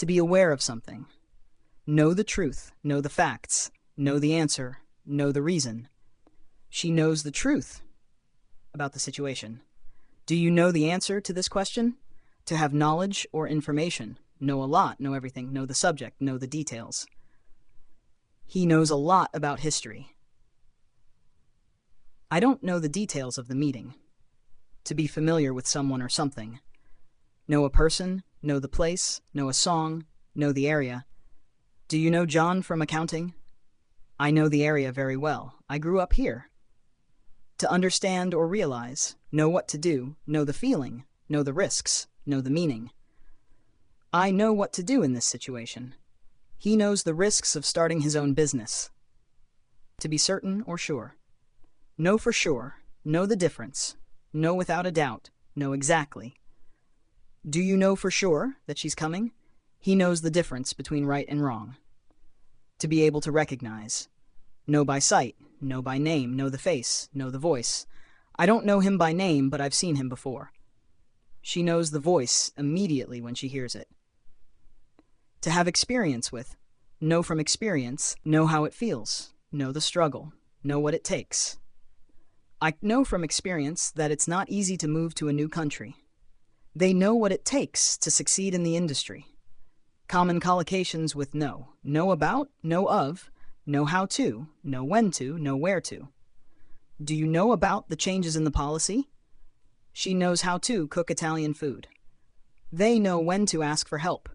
To be aware of something. Know the truth, know the facts, know the answer, know the reason. She knows the truth about the situation. Do you know the answer to this question? To have knowledge or information. Know a lot, know everything, know the subject, know the details. He knows a lot about history. I don't know the details of the meeting. To be familiar with someone or something. Know a person, know the place, know a song, know the area. Do you know John from accounting? I know the area very well. I grew up here. To understand or realize, know what to do, know the feeling, know the risks, know the meaning. I know what to do in this situation. He knows the risks of starting his own business. To be certain or sure. Know for sure, know the difference, know without a doubt, know exactly. Do you know for sure that she's coming? He knows the difference between right and wrong. To be able to recognize. Know by sight, know by name, know the face, know the voice. I don't know him by name, but I've seen him before. She knows the voice immediately when she hears it. To have experience with. Know from experience, know how it feels, know the struggle, know what it takes. I know from experience that it's not easy to move to a new country. They know what it takes to succeed in the industry. Common collocations with know. Know about, know of, know how to, know when to, know where to. Do you know about the changes in the policy? She knows how to cook Italian food. They know when to ask for help.